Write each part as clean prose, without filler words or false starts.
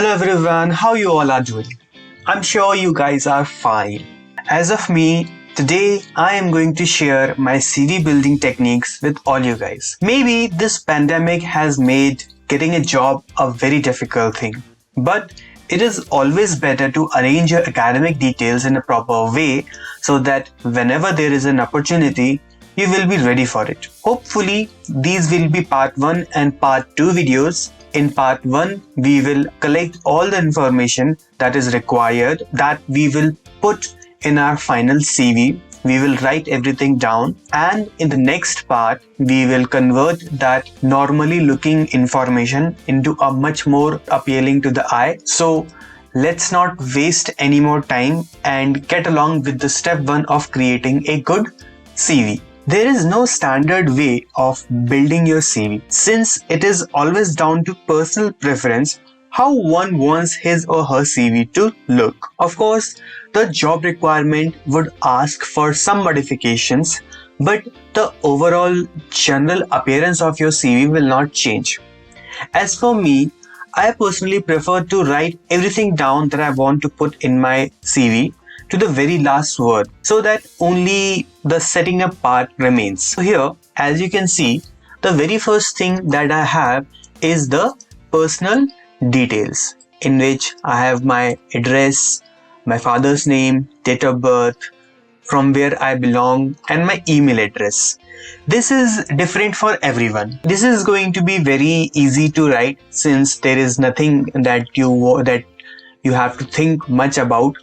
Hello everyone, how you all are doing? I'm sure you guys are fine. As of me, today I am going to share my CV building techniques with all you guys. Maybe this pandemic has made getting a job a very difficult thing, but it is always better to arrange your academic details in a proper way so that whenever there is an opportunity, you will be ready for it. Hopefully, these will be part 1 and part 2 videos. In part 1, we will collect all the information that is required that we will put in our final CV. We will write everything down, and in the next part, we will convert that normally looking information into a much more appealing to the eye. So let's not waste any more time and get along with the step 1 of creating a good CV. There is no standard way of building your CV, since it is always down to personal preference how one wants his or her CV to look. Of course, the job requirement would ask for some modifications, but the overall general appearance of your CV will not change. As for me, I personally prefer to write everything down that I want to put in my CV to the very last word, so that only the setting up part remains. So here, as you can see, the very first thing that I have is the personal details, in which I have my address, my father's name, date of birth, from where I belong, and my email address. This is different for everyone. This is going to be very easy to write, since there is nothing that you have to think much about.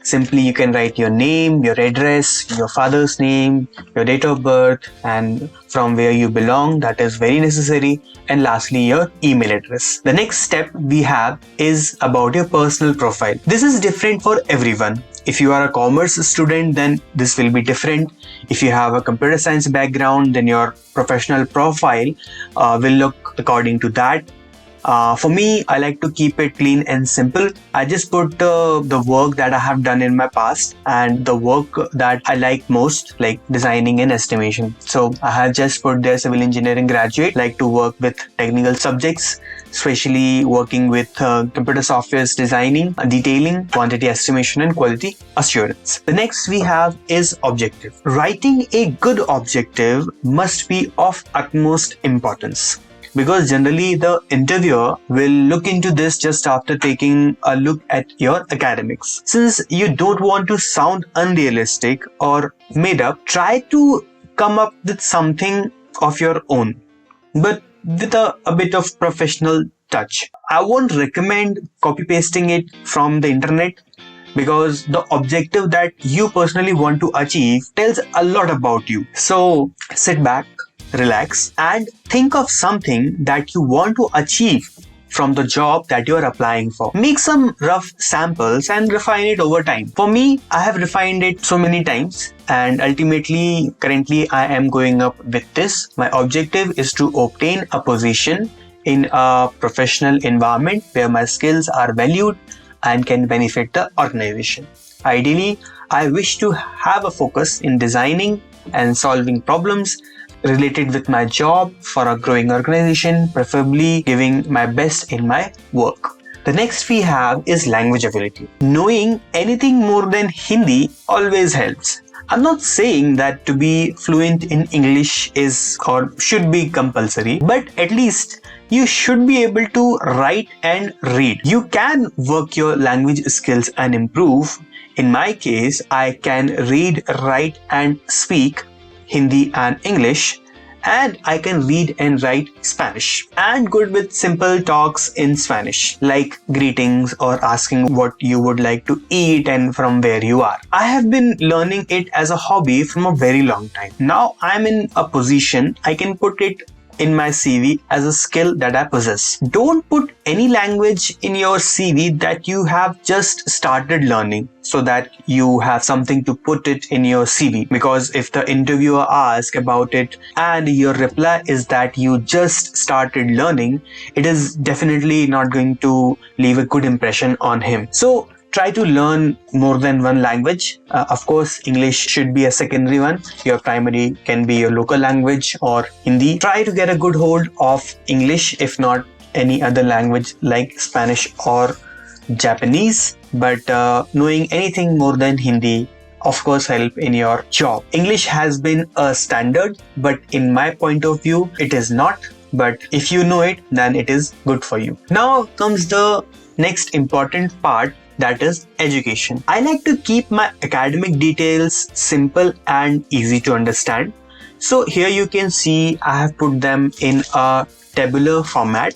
Simply you can write your name, your address, your father's name, your date of birth, and from where you belong. That is very necessary. And lastly, your email address. The next step we have is about your personal profile. This is different for everyone. If you are a commerce student, then this will be different. If you have a computer science background, then your professional profile will look according to that. For me, I like to keep it clean and simple. I just put the work that I have done in my past and the work that I like most, like designing and estimation. So I have just put there civil engineering graduate, like to work with technical subjects, especially working with computer software's designing, detailing, quantity estimation, and quality assurance. The next we have is objective. Writing a good objective must be of utmost importance, because generally the interviewer will look into this just after taking a look at your academics. Since you don't want to sound unrealistic or made up, try to come up with something of your own, but with a bit of professional touch. I won't recommend copy pasting it from the internet, because the objective that you personally want to achieve tells a lot about you. So sit back, relax, and think of something that you want to achieve from the job that you are applying for. Make some rough samples and refine it over time. For me, I have refined it so many times, and ultimately, currently I am going up with this. My objective is to obtain a position in a professional environment where my skills are valued and can benefit the organization. Ideally, I wish to have a focus in designing and solving problems related with my job for a growing organization, preferably giving my best in my work. The next we have is language ability. Knowing anything more than Hindi always helps. I'm not saying that to be fluent in English is or should be compulsory, but at least you should be able to write and read. You can work your language skills and improve. In my case, I can read, write, and speak Hindi and English, and I can read and write Spanish, and good with simple talks in Spanish, like greetings or asking what you would like to eat and from where you are. I have been learning it as a hobby from a very long time. Now I'm in a position I can put it in my CV as a skill that I possess. Don't put any language in your CV that you have just started learning, so that you have something to put it in your CV. Because if the interviewer asks about it and your reply is that you just started learning, it is definitely not going to leave a good impression on him. So try to learn more than one language. Of course, English should be a secondary one. Your primary can be your local language or Hindi. Try to get a good hold of English, if not any other language like Spanish or Japanese, but knowing anything more than Hindi of course help in your job. English has been a standard, but in my point of view, it is not. But if you know it, then it is good for you. Now comes the next important part, that is education. I like to keep my academic details simple and easy to understand. So here you can see I have put them in a tabular format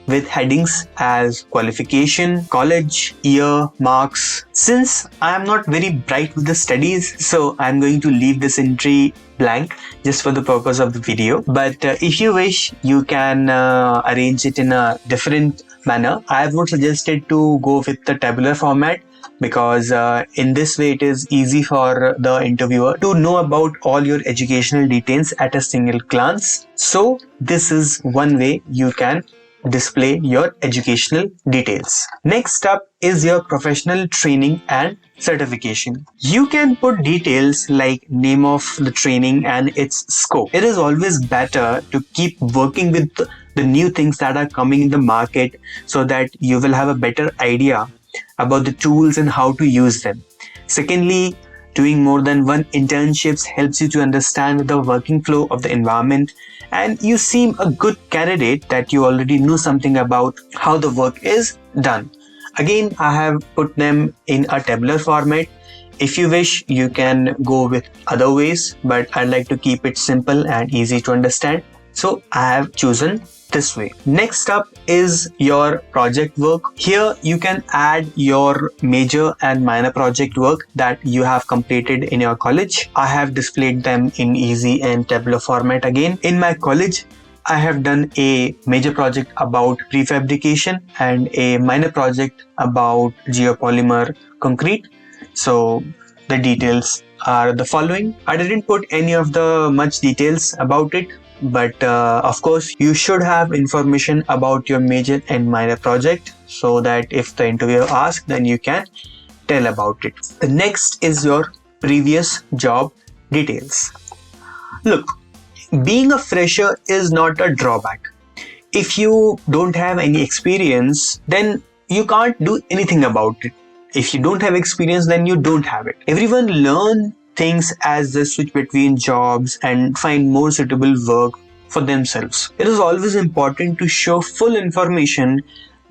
with headings as qualification, college, year, marks. Since I am not very bright with the studies, so I'm going to leave this entry blank just for the purpose of the video. But if you wish, you can arrange it in a different manner. I would suggest it to go with the tabular format because in this way it is easy for the interviewer to know about all your educational details at a single glance. So this is one way you can display your educational details. Next up is your professional training and certification. You can put details like name of the training and its scope. It is always better to keep working with the new things that are coming in the market so that you will have a better idea about the tools and how to use them. Secondly, doing more than one internships helps you to understand the working flow of the environment, and you seem a good candidate that you already know something about how the work is done. Again, I have put them in a tabular format. If you wish, you can go with other ways, but I like to keep it simple and easy to understand. So I have chosen this way. Next up is your project work. Here you can add your major and minor project work that you have completed in your college. I have displayed them in easy and tabular format again. In my college, I have done a major project about prefabrication and a minor project about geopolymer concrete. So the details are the following. I didn't put any of the much details about it, but of course you should have information about your major and minor project so that if the interviewer asks, then you can tell about it. The next is your previous job details. Look, being a fresher is not a drawback. If you don't have any experience, then you can't do anything about it. If you don't have experience, then you don't have it. Everyone learns things as they switch between jobs and find more suitable work for themselves. It is always important to show full information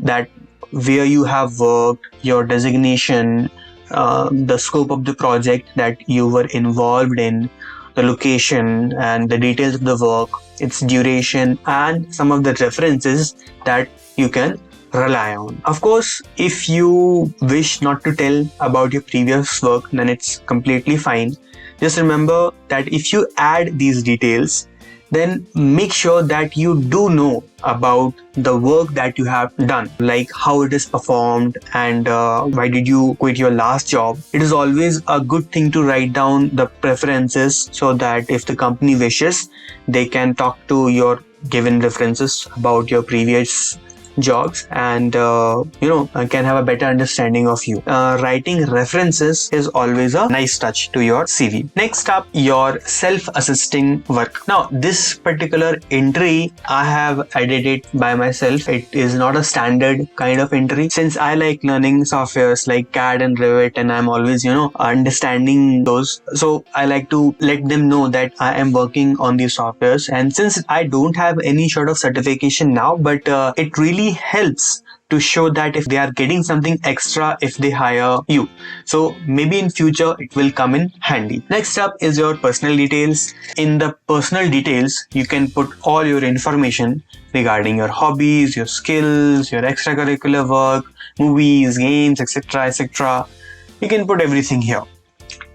that where you have worked, your designation, the scope of the project that you were involved in, the location and the details of the work, its duration, and some of the references that you can rely on. Of course, if you wish not to tell about your previous work, then it's completely fine. Just remember that if you add these details, then make sure that you do know about the work that you have done, like how it is performed and why did you quit your last job. It is always a good thing to write down the preferences so that if the company wishes, they can talk to your given references about your previous jobs and can have a better understanding of you. Writing references is always a nice touch to your CV. Next up, your self-assisting work. Now this particular entry I have edited by myself. It is not a standard kind of entry since I like learning softwares like CAD and Revit and I'm always understanding those, so I like to let them know that I am working on these softwares. And since I don't have any sort of certification now, but it really helps to show that if they are getting something extra if they hire you. So maybe in future it will come in handy. Next up is your personal details. In the personal details, you can put all your information regarding your hobbies, your skills, your extracurricular work, movies, games, etc. etc. You can put everything here.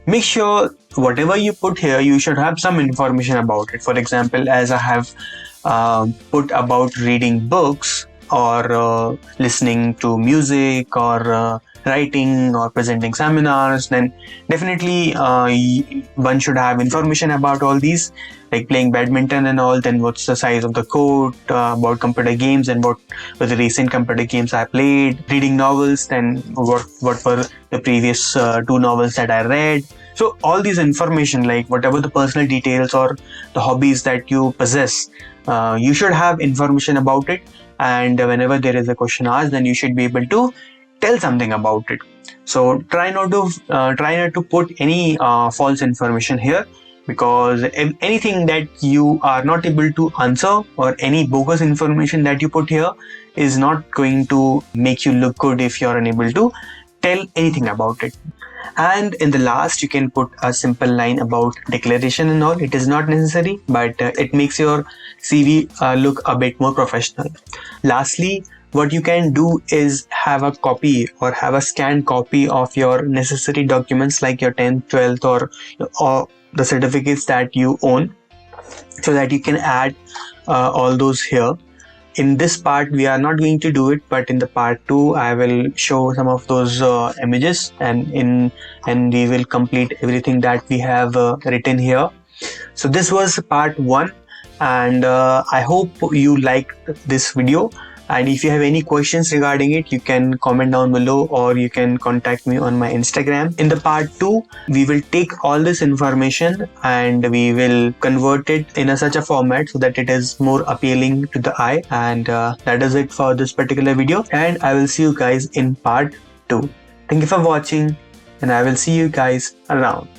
Make sure whatever you put here, you should have some information about it. For example, as I have put about reading books, or listening to music, or writing or presenting seminars, then definitely one should have information about all these, like playing badminton and all. Then what's the size of the court, about computer games and what were the recent computer games I played. Reading novels, then what were the previous 2 novels that I read. So all these information, like whatever the personal details or the hobbies that you possess, you should have information about it. And whenever there is a question asked, then you should be able to tell something about it. So try not to put any false information here, because anything that you are not able to answer or any bogus information that you put here is not going to make you look good if you're unable to tell anything about it. And in the last, you can put a simple line about declaration and all. It is not necessary, but it makes your CV look a bit more professional. Lastly, what you can do is have a copy or have a scanned copy of your necessary documents like your 10th, 12th or the certificates that you own, so that you can add all those here. In this part we are not going to do it, but in the part 2 I will show some of those images, and we will complete everything that we have written here. So this was part 1, and I hope you liked this video. And if you have any questions regarding it, you can comment down below, or you can contact me on my Instagram. In the part 2, we will take all this information and we will convert it in such a format so that it is more appealing to the eye. And that is it for this particular video. And I will see you guys in part 2. Thank you for watching, and I will see you guys around.